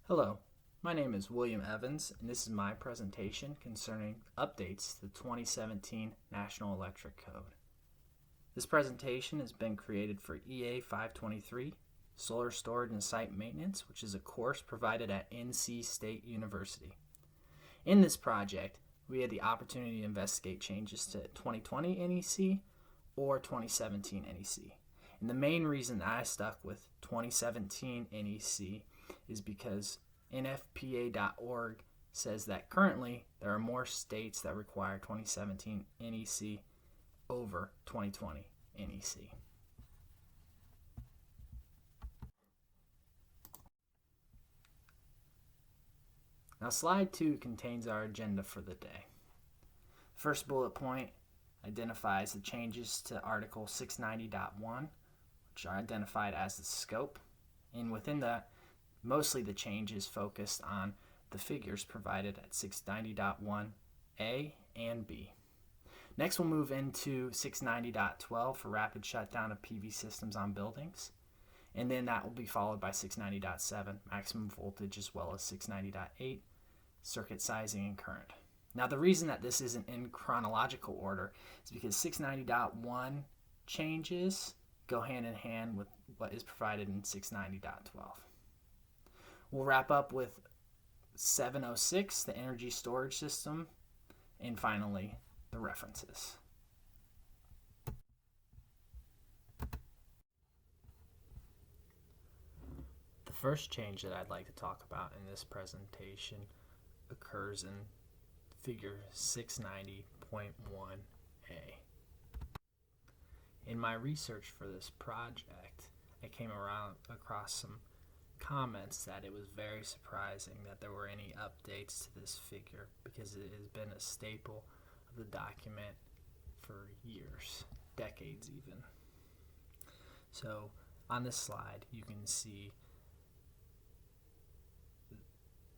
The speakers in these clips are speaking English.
Hello, my name is William Evans, and this is my presentation concerning updates to the 2017 National Electric Code. This presentation has been created for EA 523, Solar Storage and Site Maintenance, which is a course provided at NC State University. In this project, we had the opportunity to investigate changes to 2020 NEC or 2017 NEC. And the main reason I stuck with 2017 NEC is because NFPA.org says that currently there are more states that require 2017 NEC over 2020 NEC. Now, slide 2 contains our agenda for the day. First bullet point identifies the changes to Article 690.1, which are identified as the scope, and within that, mostly the changes focused on the figures provided at 690.1A and B. Next, we'll move into 690.12 for rapid shutdown of PV systems on buildings, and then that will be followed by 690.7, maximum voltage, as well as 690.8, circuit sizing and current. Now, the reason that this isn't in chronological order is because 690.1 changes go hand in hand with what is provided in 690.12. We'll wrap up with 706, the energy storage system, and finally, the references. The first change that I'd like to talk about in this presentation occurs in figure 690.1A. In my research for this project, I came across some comments that it was very surprising that there were any updates to this figure because it has been a staple of the document for years, decades even. So on this slide you can see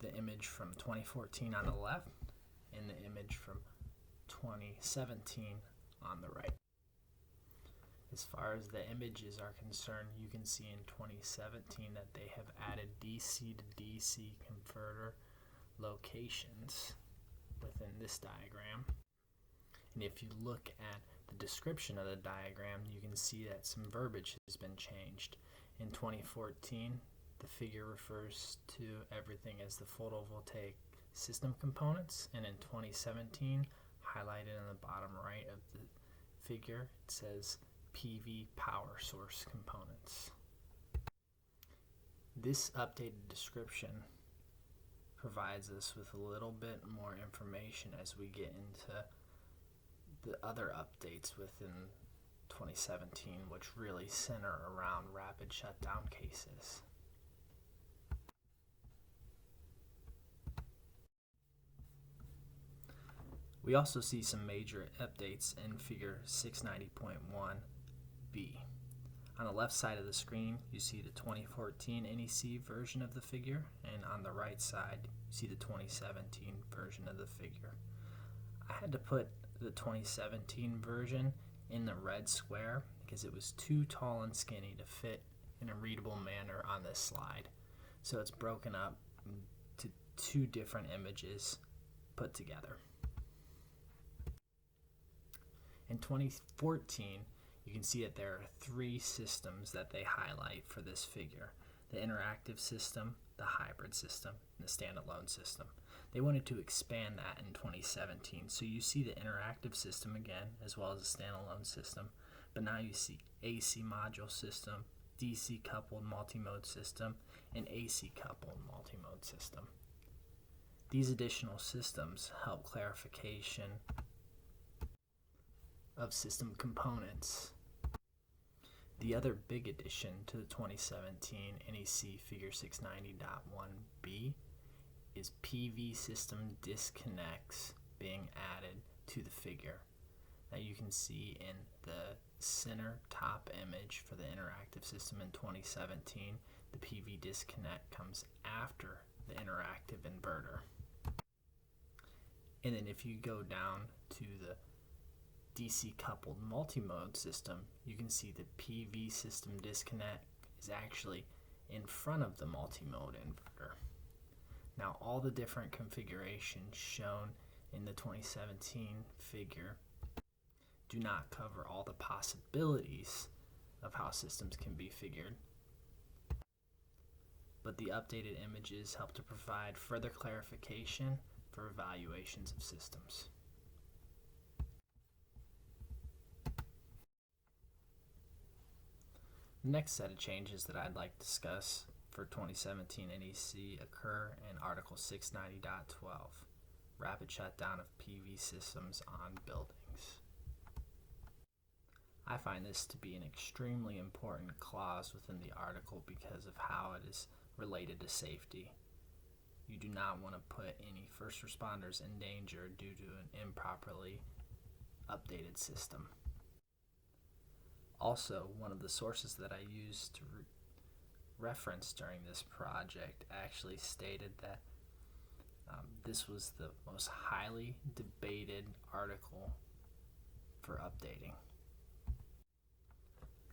the image from 2014 on the left and the image from 2017 on the right. As far as the images are concerned, you can see in 2017 that they have added DC to DC converter locations within this diagram. And if you look at the description of the diagram, you can see that some verbiage has been changed. In 2014, the figure refers to everything as the photovoltaic system components, and in 2017, highlighted in the bottom right of the figure, it says PV power source components. This updated description provides us with a little bit more information as we get into the other updates within 2017, which really center around rapid shutdown cases. We also see some major updates in figure 690.1B. On the left side of the screen, you see the 2014 NEC version of the figure, and on the right side, you see the 2017 version of the figure. I had to put the 2017 version in the red square because it was too tall and skinny to fit in a readable manner on this slide. So it's broken up to two different images put together. In 2014, you can see that there are three systems that they highlight for this figure: the interactive system, the hybrid system, and the standalone system. They wanted to expand that in 2017, so you see the interactive system again, as well as the standalone system, but now you see AC module system, DC coupled multi-mode system, and AC coupled multi-mode system. These additional systems help clarification of system components. The other big addition to the 2017 NEC figure 690.1B is PV system disconnects being added to the figure. Now you can see in the center top image for the interactive system in 2017, the PV disconnect comes after the interactive inverter. And then if you go down to the DC coupled multi-mode system, you can see the PV system disconnect is actually in front of the multi-mode inverter. Now, all the different configurations shown in the 2017 figure do not cover all the possibilities of how systems can be figured, but the updated images help to provide further clarification for evaluations of systems. The next set of changes that I'd like to discuss for 2017 NEC occur in Article 690.12, Rapid Shutdown of PV Systems on Buildings. I find this to be an extremely important clause within the article because of how it is related to safety. You do not want to put any first responders in danger due to an improperly updated system. Also, one of the sources that I used to reference during this project actually stated that this was the most highly debated article for updating.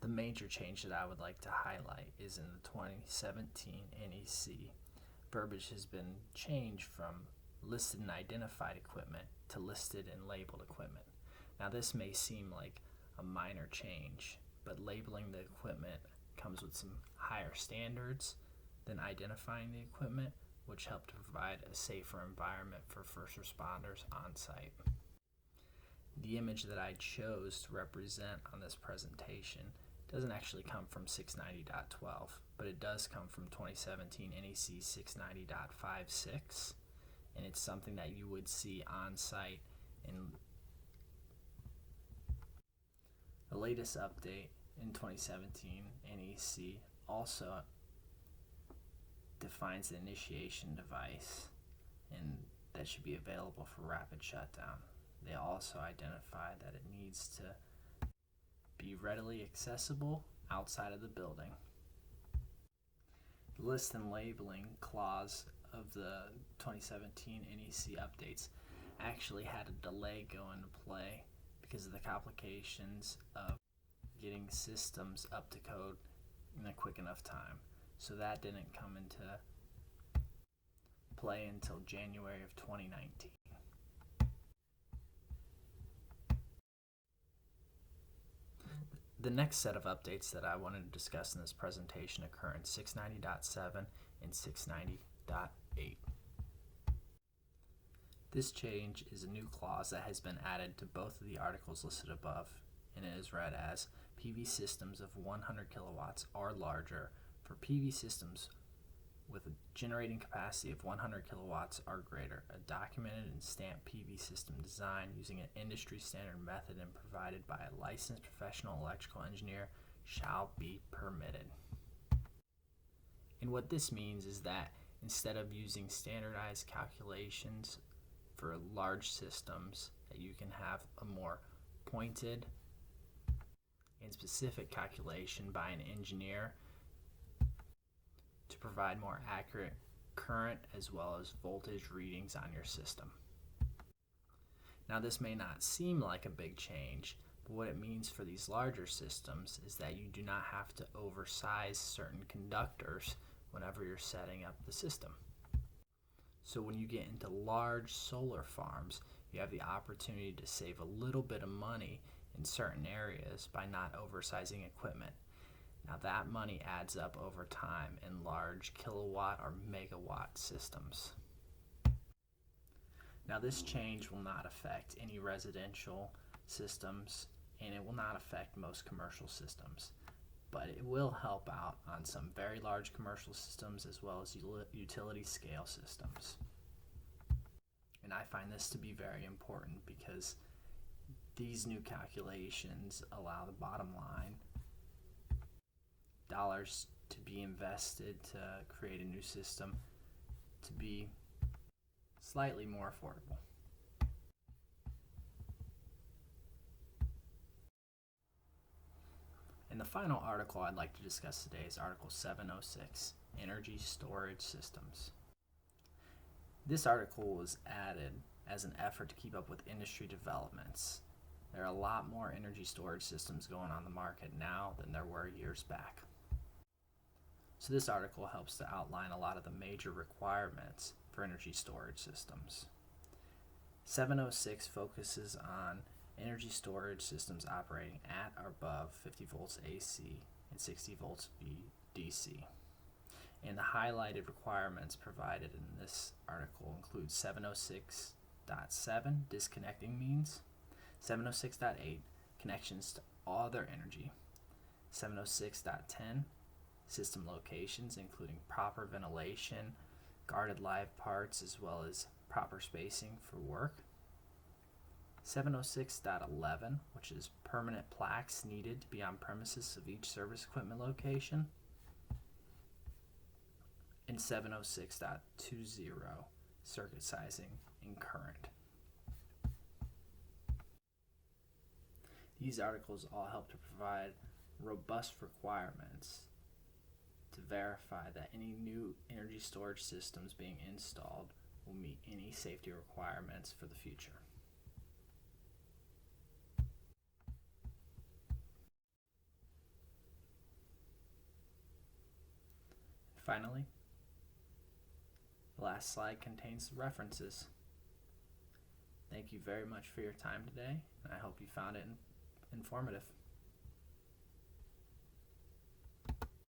The major change that I would like to highlight is in the 2017 NEC. Verbiage has been changed from listed and identified equipment to listed and labeled equipment. Now, this may seem like a minor change, but labeling the equipment comes with some higher standards than identifying the equipment, which help to provide a safer environment for first responders on site. The image that I chose to represent on this presentation doesn't actually come from 690.12, but it does come from 2017 NEC 690.56, and it's something that you would see on site in the latest update in 2017 NEC also defines the initiation device, and that should be available for rapid shutdown. They also identify that it needs to be readily accessible outside of the building. The list and labeling clause of the 2017 NEC updates actually had a delay go into play because of the complications of getting systems up to code in a quick enough time. So that didn't come into play until January of 2019. The next set of updates that I wanted to discuss in this presentation occur in 690.7 and 690.8. This change is a new clause that has been added to both of the articles listed above, and it is read as PV systems of 100 kilowatts or larger for PV systems with a generating capacity of 100 kilowatts or greater. A documented and stamped PV system design using an industry standard method and provided by a licensed professional electrical engineer shall be permitted. And what this means is that instead of using standardized calculations for large systems, that you can have a more pointed and specific calculation by an engineer to provide more accurate current as well as voltage readings on your system. Now, this may not seem like a big change, but what it means for these larger systems is that you do not have to oversize certain conductors whenever you're setting up the system. So when you get into large solar farms, you have the opportunity to save a little bit of money in certain areas by not oversizing equipment. Now that money adds up over time in large kilowatt or megawatt systems. Now this change will not affect any residential systems, and it will not affect most commercial systems, but it will help out on some very large commercial systems as well as utility scale systems. And I find this to be very important because these new calculations allow the bottom line dollars to be invested to create a new system to be slightly more affordable. And the final article I'd like to discuss today is Article 706, Energy Storage Systems. This article was added as an effort to keep up with industry developments. There are a lot more energy storage systems going on the market now than there were years back. So this article helps to outline a lot of the major requirements for energy storage systems. 706 focuses on energy storage systems operating at or above 50 volts AC and 60 volts DC. And the highlighted requirements provided in this article include 706.7 disconnecting means, 706.8 connections to other energy, 706.10 system locations including proper ventilation, guarded live parts, as well as proper spacing for work, 706.11, which is permanent plaques needed to be on premises of each service equipment location, and 706.20, circuit sizing and current. These articles all help to provide robust requirements to verify that any new energy storage systems being installed will meet any safety requirements for the future. Finally, the last slide contains references. Thank you very much for your time today, and I hope you found it informative.